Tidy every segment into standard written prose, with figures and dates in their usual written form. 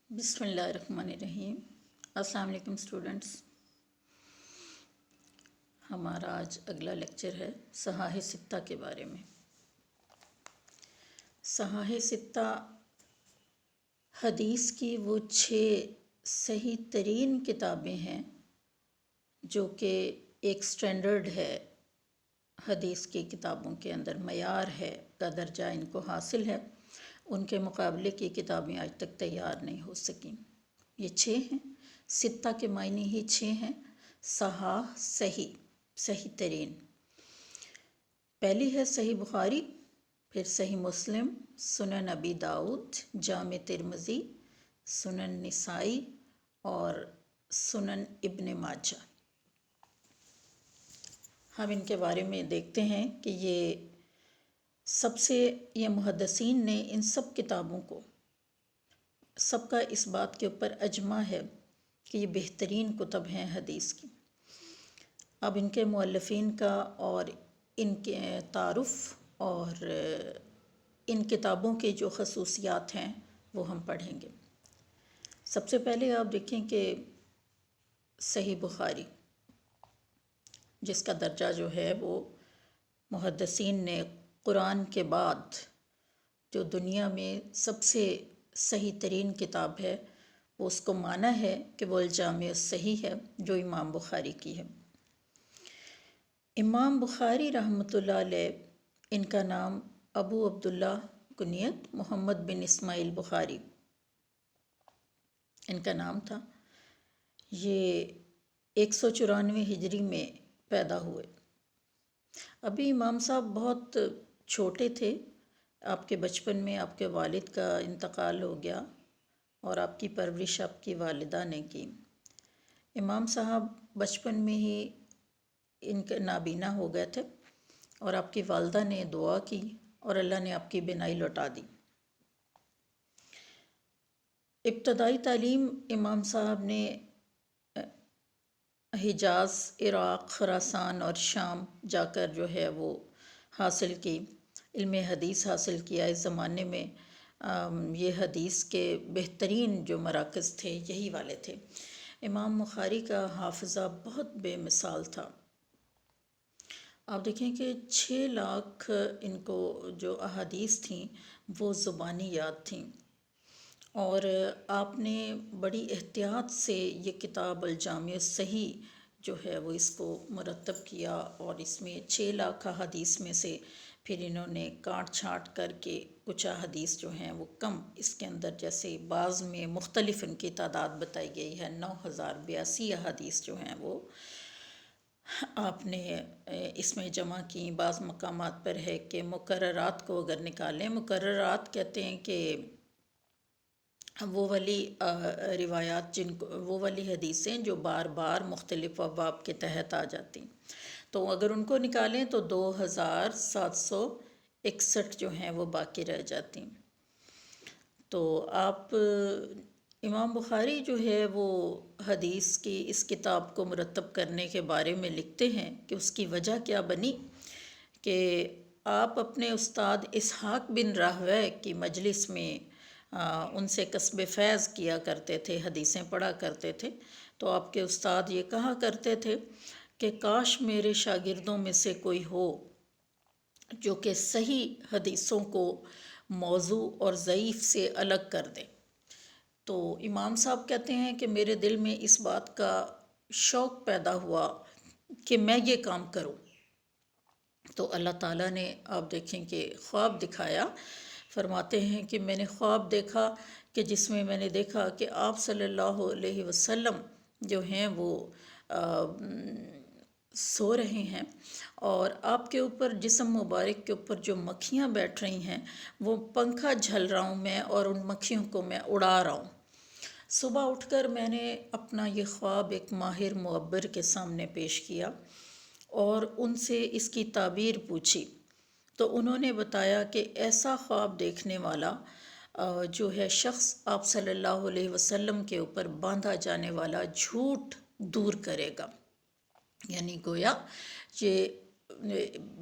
بسم اللہ الرحمن الرحیم۔ السلام علیکم اسٹوڈنٹس، ہمارا آج اگلا لیکچر ہے صحاح ستہ کے بارے میں۔ صحاح ستہ حدیث کی وہ 6 صحیح ترین کتابیں ہیں جو کہ ایک سٹینڈرڈ ہے حدیث کی کتابوں کے اندر، معیار ہے کا درجہ ان کو حاصل ہے۔ ان کے مقابلے کی کتابیں آج تک تیار نہیں ہو سکیں۔ یہ 6 ہیں، ستہ کے معنی ہی 6 ہیں۔ صحاح صحیح ترین، پہلی ہے صحیح بخاری، پھر صحیح مسلم، سنن ابی داؤد، جامع ترمذی، سنن نسائی اور سنن ابن ماجہ۔ ہم ان کے بارے میں دیکھتے ہیں کہ یہ محدثین نے ان سب کتابوں کو، سب کا اس بات کے اوپر اجماع ہے کہ یہ بہترین کتب ہیں حدیث کی۔ اب ان کے مؤلفین کا اور ان کے تعارف اور ان کتابوں کے جو خصوصیات ہیں وہ ہم پڑھیں گے۔ سب سے پہلے آپ دیکھیں کہ صحیح بخاری، جس کا درجہ جو ہے وہ محدثین نے قرآن کے بعد جو دنیا میں سب سے صحیح ترین کتاب ہے، وہ اس کو مانا ہے کہ وہ الجامع الصحیح ہے جو امام بخاری کی ہے۔ امام بخاری رحمۃ اللہ علیہ، ان کا نام ابو عبداللہ، کنیت محمد بن اسماعیل بخاری ان کا نام تھا۔ یہ 194 ہجری میں پیدا ہوئے۔ ابھی امام صاحب بہت چھوٹے تھے، آپ کے بچپن میں آپ کے والد کا انتقال ہو گیا اور آپ کی پرورش آپ کی والدہ نے کی۔ امام صاحب بچپن میں ہی ان کے نابینا ہو گئے تھے اور آپ کی والدہ نے دعا کی اور اللہ نے آپ کی بینائی لوٹا دی۔ ابتدائی تعلیم امام صاحب نے حجاز، عراق، خراسان اور شام جا کر جو ہے وہ حاصل کی، علم حدیث حاصل کیا۔ اس زمانے میں یہ حدیث کے بہترین جو مراکز تھے یہی والے تھے۔ امام بخاری کا حافظہ بہت بے مثال تھا۔ آپ دیکھیں کہ 6 لاکھ ان کو جو احادیث تھیں وہ زبانی یاد تھیں، اور آپ نے بڑی احتیاط سے یہ کتاب الجامع الصحیح جو ہے وہ اس کو مرتب کیا، اور اس میں 6 لاکھ احادیث میں سے پھر انہوں نے کاٹ چھانٹ کر کے کچھ احادیث جو ہیں وہ کم، اس کے اندر جیسے بعض میں مختلف ان کی تعداد بتائی گئی ہے، 9082 احادیث جو ہیں وہ آپ نے اس میں جمع کی۔ بعض مقامات پر ہے کہ مقررات کو اگر نکالیں، مقررات کہتے ہیں کہ وہ والی روایات وہ والی حدیثیں جو بار بار مختلف ابواب کے تحت آ جاتی، تو اگر ان کو نکالیں تو 2761 جو ہیں وہ باقی رہ جاتی۔ تو آپ امام بخاری جو ہے وہ حدیث کی اس کتاب کو مرتب کرنے کے بارے میں لکھتے ہیں کہ اس کی وجہ کیا بنی کہ آپ اپنے استاد اسحاق بن راہویہ کی مجلس میں ان سے کسب فیض کیا کرتے تھے، حدیثیں پڑھا کرتے تھے، تو آپ کے استاد یہ کہا کرتے تھے کہ کاش میرے شاگردوں میں سے کوئی ہو جو کہ صحیح حدیثوں کو موضوع اور ضعیف سے الگ کر دے۔ تو امام صاحب کہتے ہیں کہ میرے دل میں اس بات کا شوق پیدا ہوا کہ میں یہ کام کروں، تو اللہ تعالیٰ نے آپ دیکھیں کہ خواب دکھایا۔ فرماتے ہیں کہ میں نے خواب دیکھا کہ جس میں نے دیکھا کہ آپ صلی اللہ علیہ وسلم جو ہیں وہ سو رہے ہیں، اور آپ کے اوپر، جسم مبارک کے اوپر جو مکھیاں بیٹھ رہی ہیں، وہ پنکھا جھل رہا ہوں میں اور ان مکھیوں کو میں اڑا رہا ہوں۔ صبح اٹھ کر میں نے اپنا یہ خواب ایک ماہر معبر کے سامنے پیش کیا اور ان سے اس کی تعبیر پوچھی، تو انہوں نے بتایا کہ ایسا خواب دیکھنے والا جو ہے شخص آپ صلی اللہ علیہ وسلم کے اوپر باندھا جانے والا جھوٹ دور کرے گا۔ یعنی گویا یہ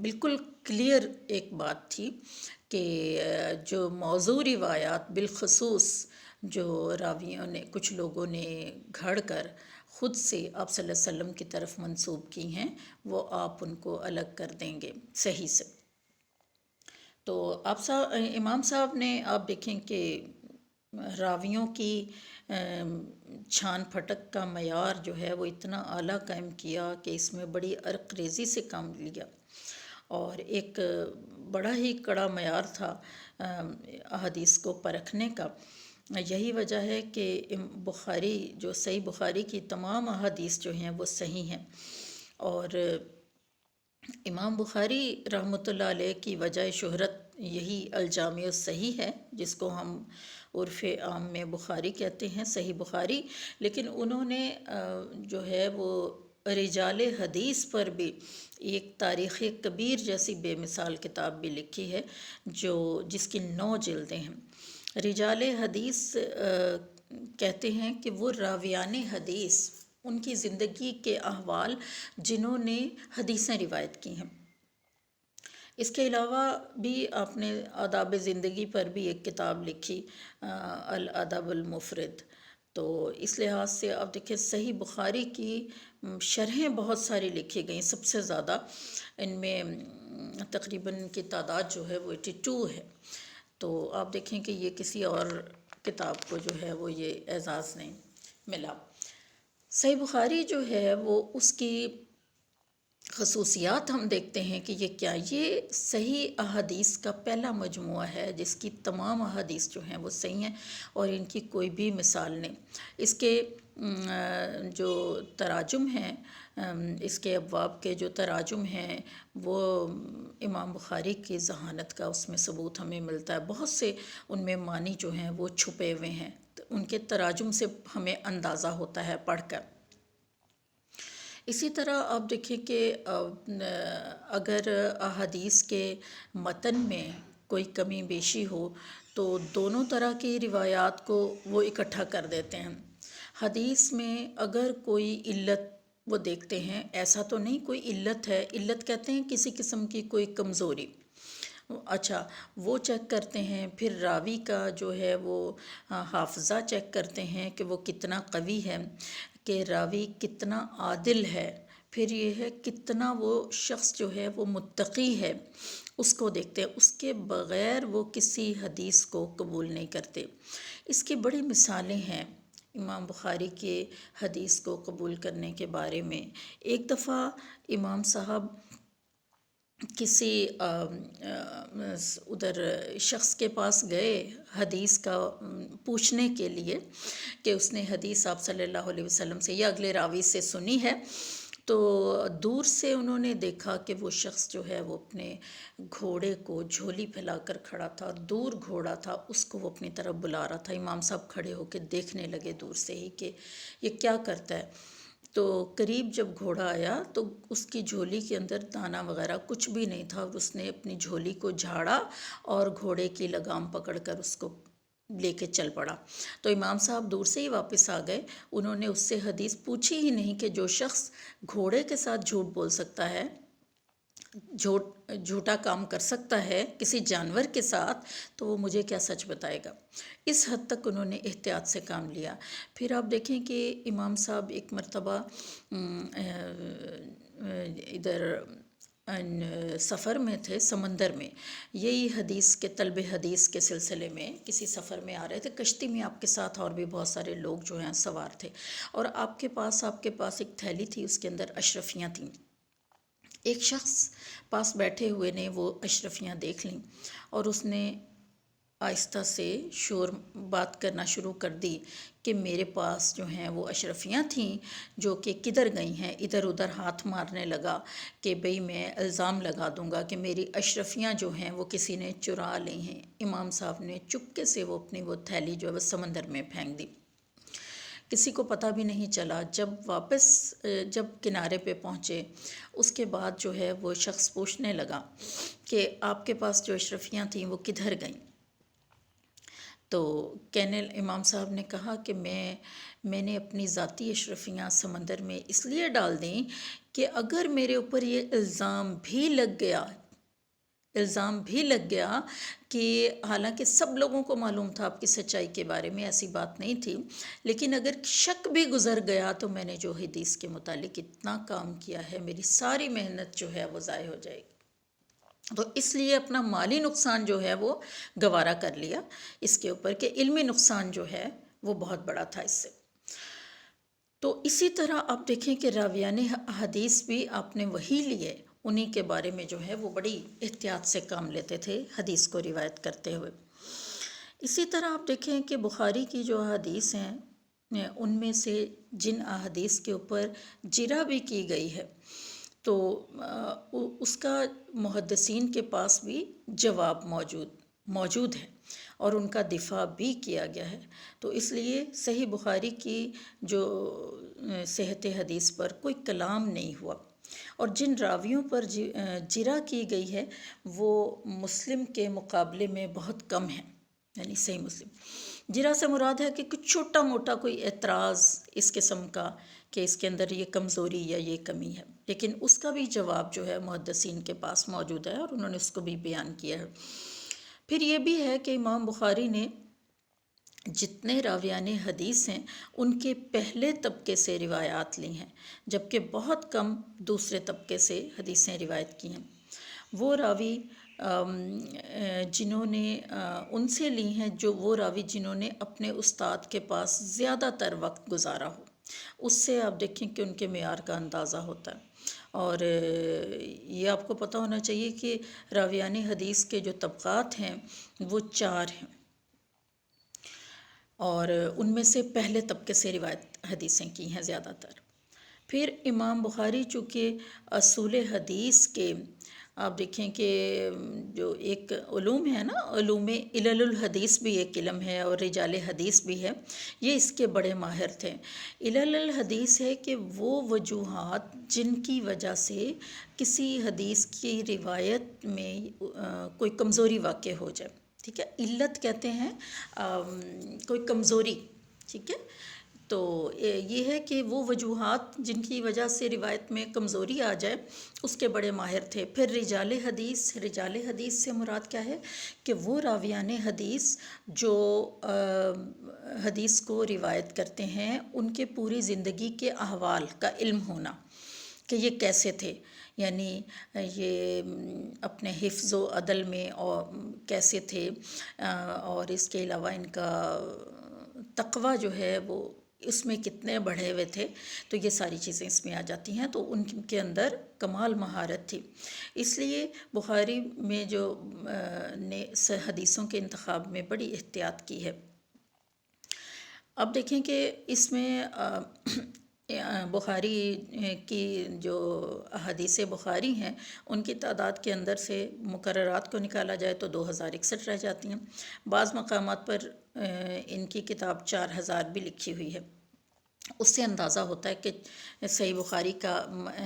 بالکل کلیئر ایک بات تھی کہ جو موضوع روایات بالخصوص جو راویوں نے کچھ لوگوں نے گھڑ کر خود سے آپ صلی اللہ علیہ وسلم کی طرف منسوب کی ہیں، وہ آپ ان کو الگ کر دیں گے صحیح سے۔ تو امام صاحب نے آپ دیکھیں کہ راویوں کی چھان پھٹک کا معیار جو ہے وہ اتنا اعلیٰ قائم کیا کہ اس میں بڑی عرق ریزی سے کام لیا، اور ایک بڑا ہی کڑا معیار تھا احادیث کو پرکھنے کا۔ یہی وجہ ہے کہ بخاری جو صحیح بخاری کی تمام احادیث جو ہیں وہ صحیح ہیں، اور امام بخاری رحمۃ اللہ علیہ کی وجہ شہرت یہی الجامع الصحیح ہے، جس کو ہم عرف عام میں بخاری کہتے ہیں، صحیح بخاری۔ لیکن انہوں نے جو ہے وہ رجال حدیث پر بھی ایک تاریخ کبیر جیسی بے مثال کتاب بھی لکھی ہے، جس کی 9 جلدیں ہیں۔ رجال حدیث کہتے ہیں کہ وہ راویان حدیث، ان کی زندگی کے احوال جنہوں نے حدیثیں روایت کی ہیں۔ اس کے علاوہ بھی آپ نے آداب زندگی پر بھی ایک کتاب لکھی، الادب المفرد۔ تو اس لحاظ سے آپ دیکھیں صحیح بخاری کی شرحیں بہت ساری لکھی گئیں، سب سے زیادہ ان میں تقریباً کی تعداد جو ہے وہ 82 ہے۔ تو آپ دیکھیں کہ یہ کسی اور کتاب کو جو ہے وہ یہ اعزاز نہیں ملا۔ صحیح بخاری جو ہے وہ اس کی خصوصیات ہم دیکھتے ہیں کہ یہ صحیح احادیث کا پہلا مجموعہ ہے جس کی تمام احادیث جو ہیں وہ صحیح ہیں، اور ان کی کوئی بھی مثال نہیں۔ اس کے جو تراجم ہیں، اس کے ابواب کے جو تراجم ہیں، وہ امام بخاری کی ذہانت کا اس میں ثبوت ہمیں ملتا ہے۔ بہت سے ان میں معنی جو ہیں وہ چھپے ہوئے ہیں، تو ان کے تراجم سے ہمیں اندازہ ہوتا ہے پڑھ کر۔ اسی طرح آپ دیکھیں کہ اگر احادیث کے متن میں کوئی کمی بیشی ہو تو دونوں طرح کی روایات کو وہ اکٹھا کر دیتے ہیں۔ حدیث میں اگر کوئی علت وہ دیکھتے ہیں، ایسا تو نہیں کوئی علت ہے، علت کہتے ہیں کسی قسم کی کوئی کمزوری، اچھا وہ چیک کرتے ہیں۔ پھر راوی کا جو ہے وہ حافظہ چیک کرتے ہیں کہ وہ کتنا قوی ہے، کہ راوی کتنا عادل ہے، پھر یہ ہے کتنا وہ شخص جو ہے وہ متقی ہے، اس کو دیکھتے ہیں۔ اس کے بغیر وہ کسی حدیث کو قبول نہیں کرتے۔ اس کی بڑی مثالیں ہیں امام بخاری کے حدیث کو قبول کرنے کے بارے میں۔ ایک دفعہ امام صاحب کسی ادھر شخص کے پاس گئے حدیث کا پوچھنے کے لیے کہ اس نے حدیث آپ صلی اللہ علیہ وسلم سے یا اگلے راوی سے سنی ہے، تو دور سے انہوں نے دیکھا کہ وہ شخص جو ہے وہ اپنے گھوڑے کو جھولی پھیلا کر کھڑا تھا، دور گھوڑا تھا، اس کو وہ اپنی طرف بلا رہا تھا۔ امام صاحب کھڑے ہو کے دیکھنے لگے دور سے ہی کہ یہ کیا کرتا ہے۔ تو قریب جب گھوڑا آیا تو اس کی جھولی کے اندر دانہ وغیرہ کچھ بھی نہیں تھا، اور اس نے اپنی جھولی کو جھاڑا اور گھوڑے کی لگام پکڑ کر اس کو لے کے چل پڑا۔ تو امام صاحب دور سے ہی واپس آ گئے، انہوں نے اس سے حدیث پوچھی ہی نہیں کہ جو شخص گھوڑے کے ساتھ جھوٹ بول سکتا ہے، جھوٹا کام کر سکتا ہے کسی جانور کے ساتھ، تو وہ مجھے کیا سچ بتائے گا۔ اس حد تک انہوں نے احتیاط سے کام لیا۔ پھر آپ دیکھیں کہ امام صاحب ایک مرتبہ ادھر سفر میں تھے، سمندر میں، یہی حدیث کے طلب حدیث کے سلسلے میں کسی سفر میں آ رہے تھے، کشتی میں آپ کے ساتھ اور بھی بہت سارے لوگ جو ہیں سوار تھے، اور آپ کے پاس ایک تھیلی تھی، اس کے اندر اشرفیاں تھیں۔ ایک شخص پاس بیٹھے ہوئے نے وہ اشرفیاں دیکھ لیں، اور اس نے آہستہ سے بات کرنا شروع کر دی کہ میرے پاس جو ہیں وہ اشرفیاں تھیں جو کہ کدھر گئی ہیں۔ ادھر ادھر ہاتھ مارنے لگا کہ بھئی میں الزام لگا دوں گا کہ میری اشرفیاں جو ہیں وہ کسی نے چرا لی ہیں۔ امام صاحب نے چپکے سے وہ اپنی وہ تھیلی جو ہے وہ سمندر میں پھینک دی، کسی کو پتہ بھی نہیں چلا۔ جب کنارے پہ پہنچے اس کے بعد جو ہے وہ شخص پوچھنے لگا کہ آپ کے پاس جو اشرفیاں تھیں وہ کدھر گئیں؟ تو امام صاحب نے کہا کہ میں نے اپنی ذاتی اشرفیاں سمندر میں اس لیے ڈال دیں کہ اگر میرے اوپر یہ الزام بھی لگ گیا، الزام بھی لگ گیا کہ حالانکہ سب لوگوں کو معلوم تھا آپ کی سچائی کے بارے میں، ایسی بات نہیں تھی، لیکن اگر شک بھی گزر گیا تو میں نے جو حدیث کے متعلق اتنا کام کیا ہے، میری ساری محنت جو ہے وہ ضائع ہو جائے گی۔ تو اس لیے اپنا مالی نقصان جو ہے وہ گوارا کر لیا اس کے اوپر، کہ علمی نقصان جو ہے وہ بہت بڑا تھا اس سے۔ تو اسی طرح آپ دیکھیں کہ راویان حدیث بھی آپ نے وہی لیے، انہی کے بارے میں جو ہے وہ بڑی احتیاط سے کام لیتے تھے حدیث کو روایت کرتے ہوئے۔ اسی طرح آپ دیکھیں کہ بخاری کی جو احادیث ہیں ان میں سے جن احادیث کے اوپر جرح بھی کی گئی ہے تو اس کا محدثین کے پاس بھی جواب موجود ہے اور ان کا دفاع بھی کیا گیا ہے۔ تو اس لیے صحیح بخاری کی جو صحت حدیث پر کوئی کلام نہیں ہوا، اور جن راویوں پر جرح کی گئی ہے وہ مسلم کے مقابلے میں بہت کم ہیں، یعنی صحیح مسلم۔ جرح سے مراد ہے کہ کچھ چھوٹا موٹا کوئی اعتراض اس قسم کا کہ اس کے اندر یہ کمزوری یا یہ کمی ہے، لیکن اس کا بھی جواب جو ہے محدثین کے پاس موجود ہے اور انہوں نے اس کو بھی بیان کیا ہے۔ پھر یہ بھی ہے کہ امام بخاری نے جتنے راویان حدیث ہیں ان کے پہلے طبقے سے روایات لی ہیں، جبکہ بہت کم دوسرے طبقے سے حدیثیں روایت کی ہیں۔ وہ راوی جنہوں نے ان سے لی ہیں، وہ راوی جنہوں نے اپنے استاد کے پاس زیادہ تر وقت گزارا ہو، اس سے آپ دیکھیں کہ ان کے معیار کا اندازہ ہوتا ہے۔ اور یہ آپ کو پتہ ہونا چاہیے کہ راویان حدیث کے جو طبقات ہیں وہ 4 ہیں، اور ان میں سے پہلے طبقے سے روایت حدیثیں کی ہیں زیادہ تر۔ پھر امام بخاری چونکہ اصول حدیث کے آپ دیکھیں کہ جو ایک علوم ہے نا، علوم علل الحدیث بھی ایک علم ہے اور رجال حدیث بھی ہے، یہ اس کے بڑے ماہر تھے۔ علل الحدیث ہے کہ وہ وجوہات جن کی وجہ سے کسی حدیث کی روایت میں کوئی کمزوری واقع ہو جائے، ٹھیک ہے، علت کہتے ہیں کوئی کمزوری، ٹھیک ہے۔ تو یہ ہے کہ وہ وجوہات جن کی وجہ سے روایت میں کمزوری آ جائے، اس کے بڑے ماہر تھے۔ پھر رجال حدیث سے مراد کیا ہے کہ وہ راویان حدیث جو حدیث کو روایت کرتے ہیں ان کے پوری زندگی کے احوال کا علم ہونا کہ یہ کیسے تھے، یعنی یہ اپنے حفظ و عدل میں اور کیسے تھے، اور اس کے علاوہ ان کا تقویٰ جو ہے وہ اس میں کتنے بڑھے ہوئے تھے، تو یہ ساری چیزیں اس میں آ جاتی ہیں۔ تو ان کے اندر کمال مہارت تھی، اس لیے بخاری میں جو نے حدیثوں کے انتخاب میں بڑی احتیاط کی ہے۔ اب دیکھیں کہ اس میں بخاری کی جو احادیث بخاری ہیں ان کی تعداد کے اندر سے مقررات کو نکالا جائے تو 2061 رہ جاتی ہیں۔ بعض مقامات پر ان کی کتاب 4000 بھی لکھی ہوئی ہے۔ اس سے اندازہ ہوتا ہے کہ صحیح بخاری کا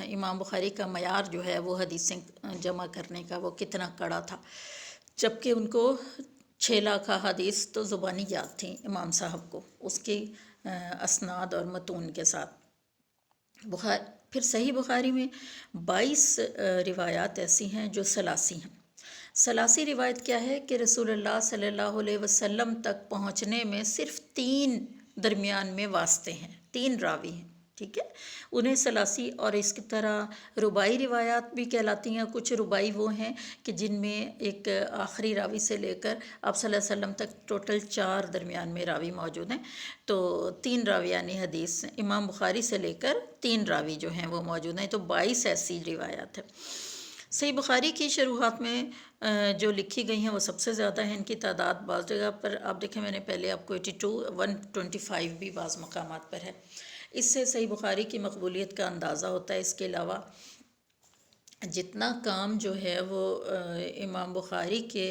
امام بخاری کا معیار جو ہے وہ حدیثیں جمع کرنے کا وہ کتنا کڑا تھا، جبکہ ان کو 6 لاکھ احادیث تو زبانی یاد تھیں امام صاحب کو، اس کی اسناد اور متون کے ساتھ۔ پھر صحیح بخاری میں 22 روایات ایسی ہیں جو ثلاثی ہیں۔ ثلاثی روایت کیا ہے کہ رسول اللہ صلی اللہ علیہ وسلم تک پہنچنے میں صرف 3 درمیان میں واسطے ہیں، 3 راوی ہیں، ٹھیک ہے، انہیں ثلاثی، اور اس کی طرح رباعی روایات بھی کہلاتی ہیں۔ کچھ رباعی وہ ہیں کہ جن میں ایک آخری راوی سے لے کر آپ صلی اللہ علیہ وسلم تک ٹوٹل 4 درمیان میں راوی موجود ہیں، تو 3 راویان حدیث امام بخاری سے لے کر 3 راوی جو ہیں وہ موجود ہیں، تو 22 ایسی روایات ہیں۔ صحیح بخاری کی شروحات میں جو لکھی گئی ہیں وہ سب سے زیادہ ہیں، ان کی تعداد بعض جگہ پر آپ دیکھیں، میں نے پہلے آپ کو 125 بھی بعض مقامات پر ہے۔ اس سے صحیح بخاری کی مقبولیت کا اندازہ ہوتا ہے۔ اس کے علاوہ جتنا کام جو ہے وہ امام بخاری کے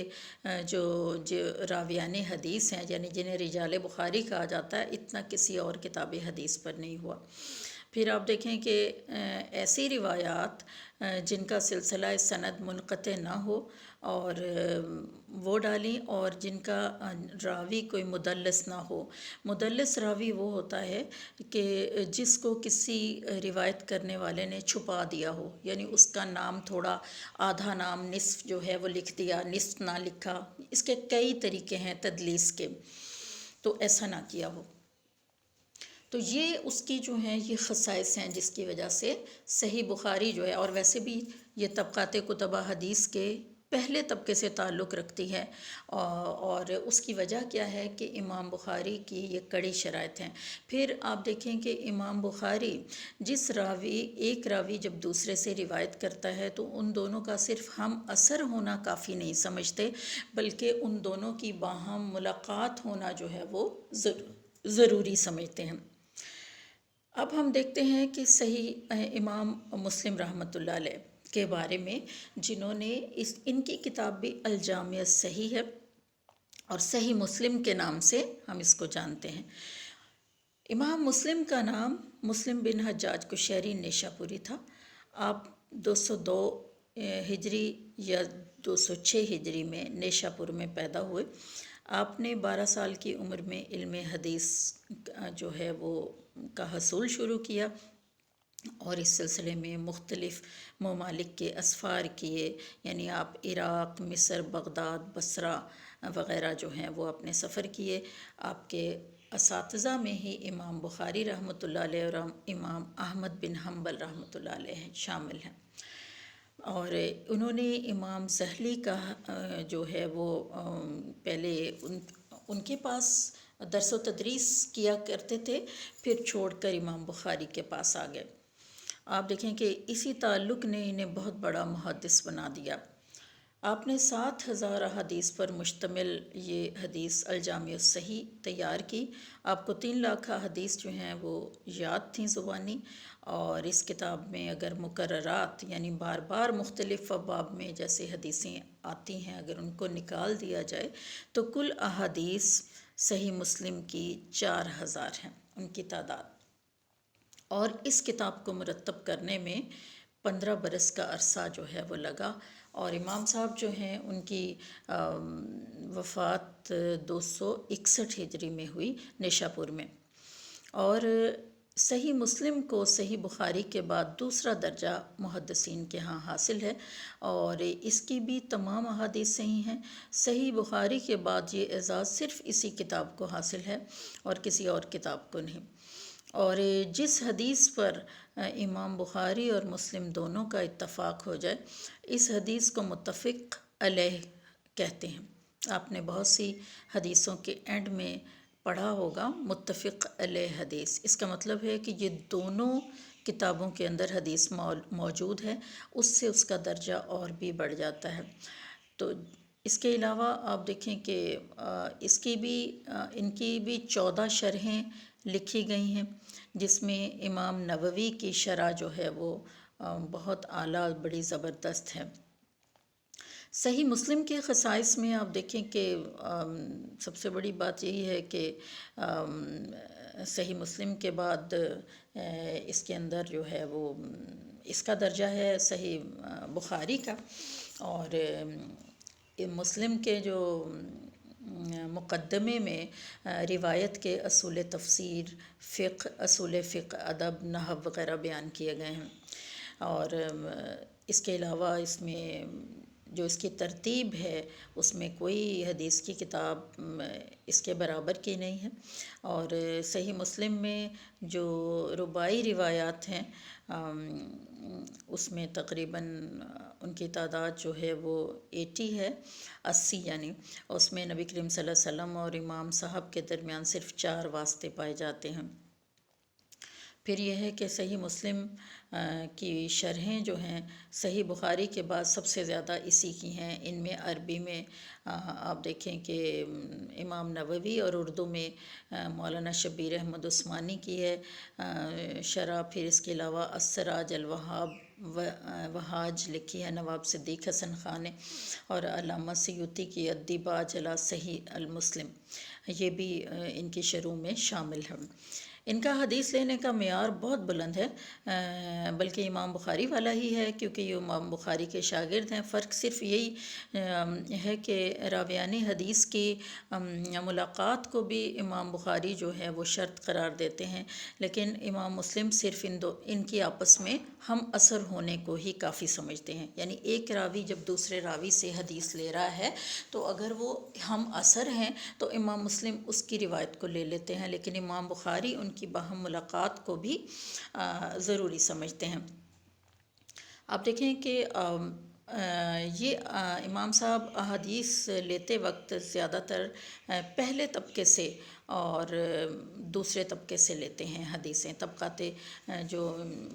جو راویان حدیث ہیں، یعنی جنہیں رجال بخاری کہا جاتا ہے، اتنا کسی اور کتاب حدیث پر نہیں ہوا۔ پھر آپ دیکھیں کہ ایسی روایات جن کا سلسلہ سند منقطع نہ ہو اور وہ ڈالیں، اور جن کا راوی کوئی مدلس نہ ہو۔ مدلس راوی وہ ہوتا ہے کہ جس کو کسی روایت کرنے والے نے چھپا دیا ہو، یعنی اس کا نام تھوڑا، آدھا نام نصف جو ہے وہ لکھ دیا، نصف نہ لکھا۔ اس کے کئی طریقے ہیں تدلیس کے، تو ایسا نہ کیا ہو۔ تو یہ اس کی جو ہیں یہ خصائص ہیں جس کی وجہ سے صحیح بخاری جو ہے، اور ویسے بھی یہ طبقات کتبہ حدیث کے پہلے طبقے سے تعلق رکھتی ہے، اور اس کی وجہ کیا ہے کہ امام بخاری کی یہ کڑی شرائط ہیں۔ پھر آپ دیکھیں کہ امام بخاری ایک راوی جب دوسرے سے روایت کرتا ہے تو ان دونوں کا صرف ہم اثر ہونا کافی نہیں سمجھتے، بلکہ ان دونوں کی باہم ملاقات ہونا جو ہے وہ ضروری سمجھتے ہیں۔ اب ہم دیکھتے ہیں کہ صحیح امام مسلم رحمۃ اللہ علیہ کے بارے میں، جنہوں نے ان کی کتاب بھی الجامع الصحیح ہے، اور صحیح مسلم کے نام سے ہم اس کو جانتے ہیں۔ امام مسلم کا نام مسلم بن حجاج قشیری نیشا پوری تھا۔ آپ 202 ہجری یا 206 ہجری میں نیشا پور میں پیدا ہوئے۔ آپ نے 12 سال کی عمر میں علم حدیث جو ہے وہ کا حصول شروع کیا، اور اس سلسلے میں مختلف ممالک کے اسفار کیے، یعنی آپ عراق، مصر، بغداد، بصرہ وغیرہ جو ہیں وہ اپنے سفر کیے۔ آپ کے اساتذہ میں ہی امام بخاری رحمۃ اللہ علیہ اور امام احمد بن حنبل رحمۃ اللہ علیہ شامل ہیں۔ اور انہوں نے امام زہلی کا جو ہے وہ پہلے ان کے پاس درس و تدریس کیا کرتے تھے، پھر چھوڑ کر امام بخاری کے پاس آ گئے۔ آپ دیکھیں کہ اسی تعلق نے انہیں بہت بڑا محدث بنا دیا۔ آپ نے 7,000 احادیث پر مشتمل یہ حدیث الجامع الصحیح تیار کی۔ آپ کو 3 لاکھ احادیث جو ہیں وہ یاد تھیں زبانی، اور اس کتاب میں اگر مکررات یعنی بار بار مختلف ابواب میں جیسے حدیثیں آتی ہیں، اگر ان کو نکال دیا جائے تو کل احادیث صحیح مسلم کی 4,000 ہیں ان کی تعداد۔ اور اس کتاب کو مرتب کرنے میں 15 برس کا عرصہ جو ہے وہ لگا، اور امام صاحب جو ہیں ان کی وفات 261 ہجری میں ہوئی نیشا پور میں۔ اور صحیح مسلم کو صحیح بخاری کے بعد دوسرا درجہ محدثین کے ہاں حاصل ہے، اور اس کی بھی تمام احادیث صحیح ہیں۔ صحیح بخاری کے بعد یہ اعزاز صرف اسی کتاب کو حاصل ہے اور کسی اور کتاب کو نہیں۔ اور جس حدیث پر امام بخاری اور مسلم دونوں کا اتفاق ہو جائے، اس حدیث کو متفق علیہ کہتے ہیں۔ آپ نے بہت سی حدیثوں کے اینڈ میں پڑھا ہوگا متفق علیہ حدیث، اس کا مطلب ہے کہ یہ دونوں کتابوں کے اندر حدیث موجود ہے، اس سے اس کا درجہ اور بھی بڑھ جاتا ہے۔ تو اس کے علاوہ آپ دیکھیں کہ ان کی بھی 14 شرحیں لکھی گئی ہیں، جس میں امام نووی کی شرح جو ہے وہ بہت اعلیٰ بڑی زبردست ہے۔ صحیح مسلم کے خصائص میں آپ دیکھیں کہ سب سے بڑی بات یہی ہے کہ صحیح مسلم کے بعد اس کے اندر جو ہے وہ اس کا درجہ ہے صحیح بخاری کا، اور مسلم کے جو مقدمے میں روایت کے اصول تفسیر، اصول فقہ، ادب، نحو وغیرہ بیان کیے گئے ہیں۔ اور اس کے علاوہ اس میں جو اس کی ترتیب ہے اس میں کوئی حدیث کی کتاب اس کے برابر کی نہیں ہے۔ اور صحیح مسلم میں جو رباعی روایات ہیں اس میں تقریباً ان کی تعداد جو ہے وہ 80 ہے، 80 یعنی، اس میں نبی کریم صلی اللہ علیہ وسلم اور امام صاحب کے درمیان صرف 4 واسطے پائے جاتے ہیں۔ پھر یہ ہے کہ صحیح مسلم کی شرحیں جو ہیں صحیح بخاری کے بعد سب سے زیادہ اسی کی ہیں۔ ان میں عربی میں آپ دیکھیں کہ امام نووی، اور اردو میں مولانا شبیر احمد عثمانی کی ہے شرح۔ پھر اس کے علاوہ السراج الوہاب وہاج لکھی ہے نواب صدیق حسن خان نے، اور علامہ سیوطی کی الدیباج علی صحیح المسلم، یہ بھی ان کی شروح میں شامل ہے۔ ان کا حدیث لینے کا معیار بہت بلند ہے، بلکہ امام بخاری والا ہی ہے، کیونکہ یہ امام بخاری کے شاگرد ہیں۔ فرق صرف یہی ہے کہ راویان حدیث کی ملاقات کو بھی امام بخاری جو ہے وہ شرط قرار دیتے ہیں، لیکن امام مسلم صرف ان کی آپس میں ہم اثر ہونے کو ہی کافی سمجھتے ہیں۔ یعنی ایک راوی جب دوسرے راوی سے حدیث لے رہا ہے تو اگر وہ ہم اثر ہیں تو امام مسلم اس کی روایت کو لے لیتے ہیں، لیکن امام بخاری ان کی باہم ملاقات کو بھی ضروری سمجھتے ہیں۔ آپ دیکھیں کہ یہ امام صاحب احادیث لیتے وقت زیادہ تر پہلے طبقے سے اور دوسرے طبقے سے لیتے ہیں حدیثیں۔ طبقات جو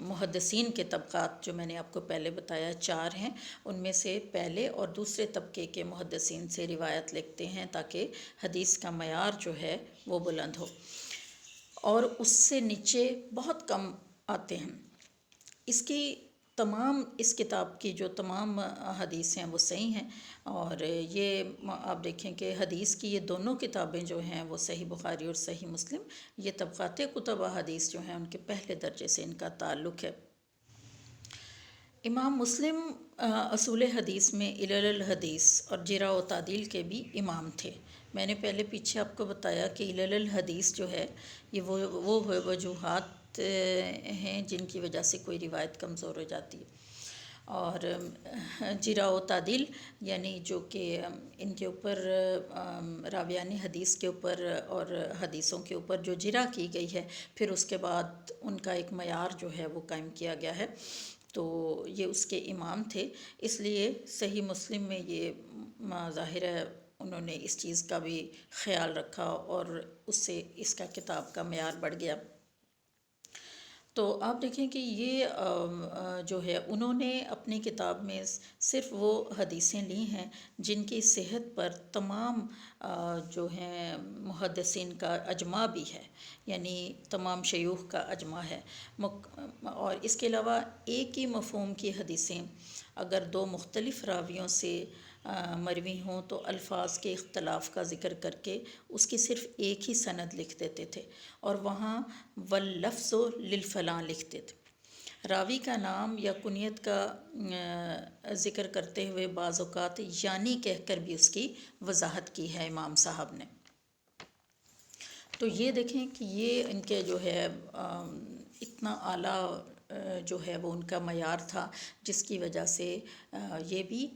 محدثین کے طبقات جو میں نے آپ کو پہلے بتایا 4 ہیں، ان میں سے پہلے اور دوسرے طبقے کے محدثین سے روایت لکھتے ہیں تاکہ حدیث کا معیار جو ہے وہ بلند ہو، اور اس سے نیچے بہت کم آتے ہیں۔ اس کتاب کی جو تمام حدیث ہیں وہ صحیح ہیں، اور یہ آپ دیکھیں کہ حدیث کی یہ دونوں کتابیں جو ہیں وہ صحیح بخاری اور صحیح مسلم، یہ طبقات کتب حدیث جو ہیں ان کے پہلے درجے سے ان کا تعلق ہے۔ امام مسلم اصول حدیث میں علل الحدیث اور جرح و تعدیل کے بھی امام تھے۔ میں نے پہلے پیچھے آپ کو بتایا کہ علل الحدیث جو ہے یہ وہ وجوہات ہیں جن کی وجہ سے کوئی روایت کمزور ہو جاتی ہے، اور جرح و تعدیل یعنی جو کہ ان کے اوپر راویان حدیث کے اوپر اور حدیثوں کے اوپر جو جرح کی گئی ہے، پھر اس کے بعد ان کا ایک معیار جو ہے وہ قائم کیا گیا ہے، تو یہ اس کے امام تھے۔ اس لیے صحیح مسلم میں یہ ظاہر ہے انہوں نے اس چیز کا بھی خیال رکھا، اور اس سے اس کا کتاب کا معیار بڑھ گیا۔ تو آپ دیکھیں کہ یہ جو ہے انہوں نے اپنی کتاب میں صرف وہ حدیثیں لی ہیں جن کی صحت پر تمام جو ہیں محدثین کا اجماع بھی ہے، یعنی تمام شیوخ کا اجماع ہے، اور اس کے علاوہ ایک ہی مفہوم کی حدیثیں اگر 2 مختلف راویوں سے مروی ہوں تو الفاظ کے اختلاف کا ذکر کر کے اس کی صرف ایک ہی سند لکھ دیتے تھے، اور وہاں واللفظ للفلاں لکھتے تھے۔ راوی کا نام یا کنیت کا ذکر کرتے ہوئے بعض اوقات یعنی کہہ کر بھی اس کی وضاحت کی ہے امام صاحب نے۔ تو یہ دیکھیں کہ یہ ان کے جو ہے اتنا اعلیٰ جو ہے وہ ان کا معیار تھا، جس کی وجہ سے یہ بھی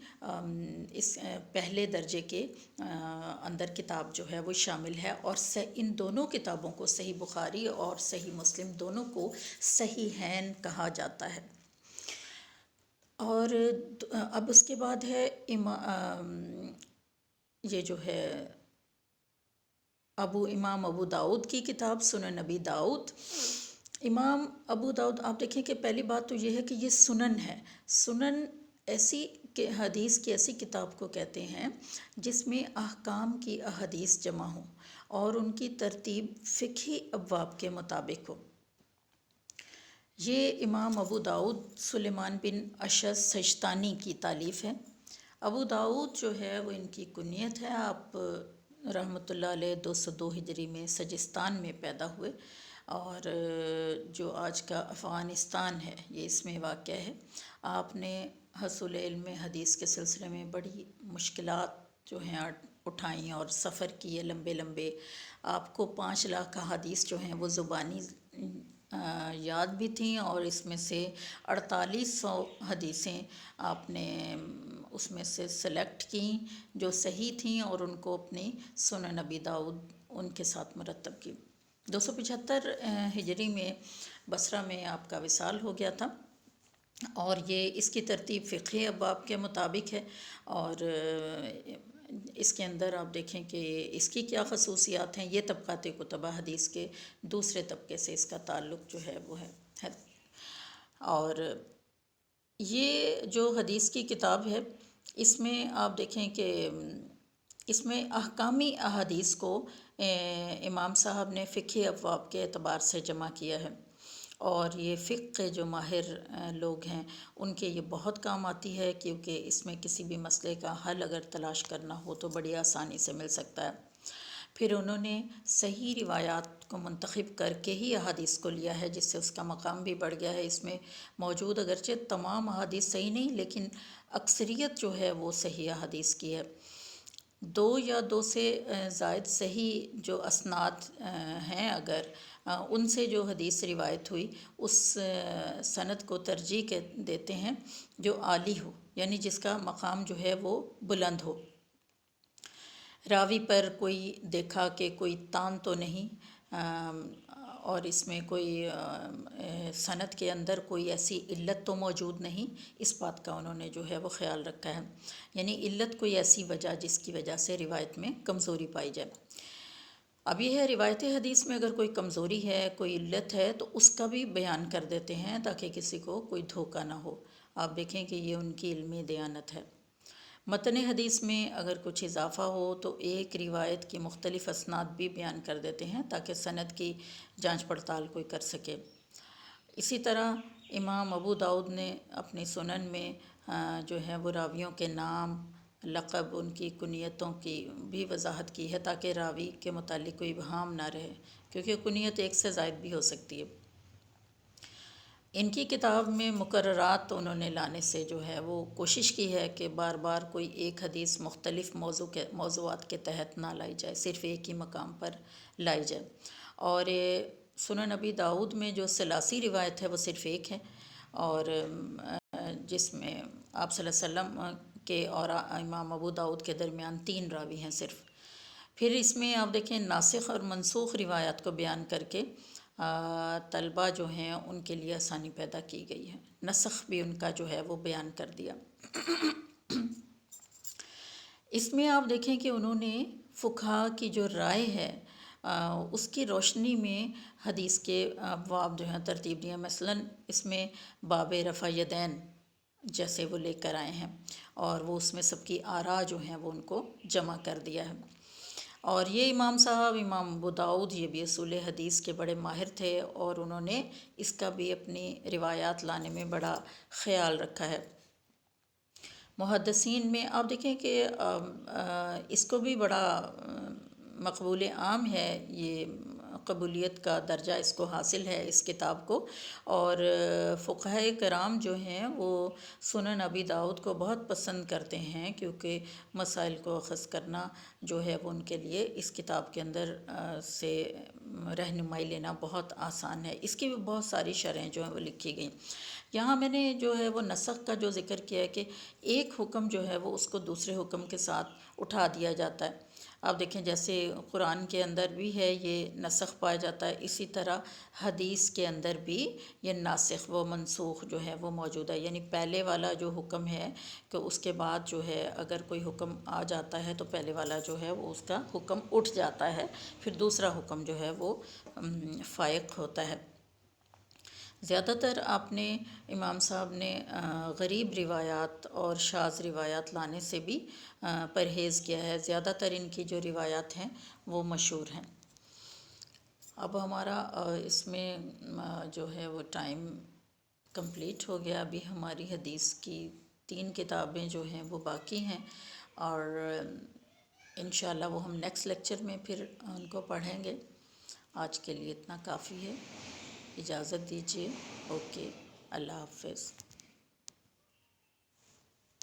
اس پہلے درجے کے اندر کتاب جو ہے وہ شامل ہے، اور ان دونوں کتابوں کو صحیح بخاری اور صحیح مسلم دونوں کو صحیحین کہا جاتا ہے۔ اور اب اس کے بعد ہے یہ جو ہے امام ابو داؤد کی کتاب سنن نبی داؤد۔ امام ابو داؤد آپ دیکھیں کہ پہلی بات تو یہ ہے کہ یہ سنن ہے۔ سنن ایسی حدیث کی ایسی کتاب کو کہتے ہیں جس میں احکام کی احادیث جمع ہوں اور ان کی ترتیب فقہی ابواب کے مطابق ہو۔ یہ امام ابو داؤد سلیمان بن اشعث سجستانی کی تالیف ہے۔ ابو داؤد جو ہے وہ ان کی کنیت ہے۔ آپ رحمۃ اللہ علیہ 202 ہجری میں سجستان میں پیدا ہوئے، اور جو آج کا افغانستان ہے یہ اس میں واقع ہے۔ آپ نے حصول علم حدیث کے سلسلے میں بڑی مشکلات جو ہیں اٹھائیں اور سفر کیے لمبے لمبے۔ آپ کو 5 لاکھ احادیث جو ہیں وہ زبانی یاد بھی تھیں، اور اس میں سے 4800 حدیثیں آپ نے اس میں سے سلیکٹ کیں جو صحیح تھیں، اور ان کو اپنی سنن نبی داؤد ان کے ساتھ مرتب کی۔ 275 ہجری میں بصرہ میں آپ کا وصال ہو گیا تھا، اور یہ اس کی ترتیب فقہی ابواب کے مطابق ہے، اور اس کے اندر آپ دیکھیں کہ اس کی کیا خصوصیات ہیں۔ یہ طبقات کتب حدیث کے دوسرے طبقے سے اس کا تعلق جو ہے وہ ہے۔ اور یہ جو حدیث کی کتاب ہے اس میں آپ دیکھیں کہ اس میں احکامی احادیث کو امام صاحب نے فقہی ابواب کے اعتبار سے جمع کیا ہے، اور یہ فقہ کے جو ماہر لوگ ہیں ان کے یہ بہت کام آتی ہے، کیونکہ اس میں کسی بھی مسئلے کا حل اگر تلاش کرنا ہو تو بڑی آسانی سے مل سکتا ہے۔ پھر انہوں نے صحیح روایات کو منتخب کر کے ہی احادیث کو لیا ہے، جس سے اس کا مقام بھی بڑھ گیا ہے۔ اس میں موجود اگرچہ تمام احادیث صحیح نہیں، لیکن اکثریت جو ہے وہ صحیح احادیث کی ہے۔ دو یا دو سے زائد صحیح جو اسناد ہیں، اگر ان سے جو حدیث روایت ہوئی، اس سند کو ترجیح دیتے ہیں جو عالی ہو، یعنی جس کا مقام جو ہے وہ بلند ہو۔ راوی پر کوئی دیکھا کہ کوئی تان تو نہیں، اور اس میں کوئی سند کے اندر کوئی ایسی علت تو موجود نہیں، اس بات کا انہوں نے جو ہے وہ خیال رکھا ہے، یعنی علت کوئی ایسی وجہ جس کی وجہ سے روایت میں کمزوری پائی جائے۔ اب یہ ہے روایت حدیث میں اگر کوئی کمزوری ہے، کوئی علت ہے، تو اس کا بھی بیان کر دیتے ہیں تاکہ کسی کو کوئی دھوکہ نہ ہو۔ آپ دیکھیں کہ یہ ان کی علمی دیانت ہے۔ متن حدیث میں اگر کچھ اضافہ ہو تو ایک روایت کی مختلف اسناد بھی بیان کر دیتے ہیں تاکہ سند کی جانچ پڑتال کوئی کر سکے۔ اسی طرح امام ابو داؤد نے اپنی سنن میں جو ہے وہ راویوں کے نام، لقب، ان کی کنیتوں کی بھی وضاحت کی ہے تاکہ راوی کے متعلق کوئی ابہام نہ رہے، کیونکہ کنیت ایک سے زائد بھی ہو سکتی ہے۔ ان کی کتاب میں مقررات انہوں نے لانے سے جو ہے وہ کوشش کی ہے کہ بار بار کوئی ایک حدیث مختلف موضوعات کے تحت نہ لائی جائے، صرف ایک ہی مقام پر لائی جائے۔ اور سنن ابی داؤد میں جو ثلاثی روایت ہے وہ صرف ایک ہے، اور جس میں آپ صلی اللہ علیہ وسلم کے اور امام ابو داؤد کے درمیان 3 راوی ہیں صرف۔ پھر اس میں آپ دیکھیں ناسخ اور منسوخ روایات کو بیان کر کے طلبہ جو ہیں ان کے لیے آسانی پیدا کی گئی ہے۔ نسخ بھی ان کا جو ہے وہ بیان کر دیا۔ اس میں آپ دیکھیں کہ انہوں نے فقہا کی جو رائے ہے اس کی روشنی میں حدیث کے ابواب جو ہیں ترتیب دیا۔ مثلاً اس میں باب رفع یدین جیسے وہ لے کر آئے ہیں، اور وہ اس میں سب کی آراء جو ہیں وہ ان کو جمع کر دیا ہے۔ اور یہ امام صاحب، امام ابو داؤد، یہ بھی اصول حدیث کے بڑے ماہر تھے، اور انہوں نے اس کا بھی اپنی روایات لانے میں بڑا خیال رکھا ہے۔ محدثین میں آپ دیکھیں کہ اس کو بھی بڑا مقبول عام ہے، یہ قبولیت کا درجہ اس کو حاصل ہے اس کتاب کو، اور فقہاء کرام جو ہیں وہ سنن ابی داؤد کو بہت پسند کرتے ہیں، کیونکہ مسائل کو اخذ کرنا جو ہے وہ ان کے لیے اس کتاب کے اندر سے رہنمائی لینا بہت آسان ہے۔ اس کی بھی بہت ساری شرحیں جو ہیں وہ لکھی گئیں۔ یہاں میں نے جو ہے وہ نسخ کا جو ذکر کیا ہے کہ ایک حکم جو ہے وہ اس کو دوسرے حکم کے ساتھ اٹھا دیا جاتا ہے۔ آپ دیکھیں جیسے قرآن کے اندر بھی ہے یہ نسخ پایا جاتا ہے، اسی طرح حدیث کے اندر بھی یہ ناسخ و منسوخ جو ہے وہ موجود ہے، یعنی پہلے والا جو حکم ہے کہ اس کے بعد جو ہے اگر کوئی حکم آ جاتا ہے تو پہلے والا جو ہے وہ اس کا حکم اٹھ جاتا ہے، پھر دوسرا حکم جو ہے وہ فائق ہوتا ہے۔ زیادہ تر آپ نے امام صاحب نے غریب روایات اور شاذ روایات لانے سے بھی پرہیز کیا ہے۔ زیادہ تر ان کی جو روایات ہیں وہ مشہور ہیں۔ اب ہمارا اس میں جو ہے وہ ٹائم کمپلیٹ ہو گیا۔ ابھی ہماری حدیث کی 3 کتابیں جو ہیں وہ باقی ہیں، اور انشاءاللہ وہ ہم نیکسٹ لیکچر میں پھر ان کو پڑھیں گے۔ آج کے لیے اتنا کافی ہے، اجازت دیجیے۔ اوکے، اللہ حافظ۔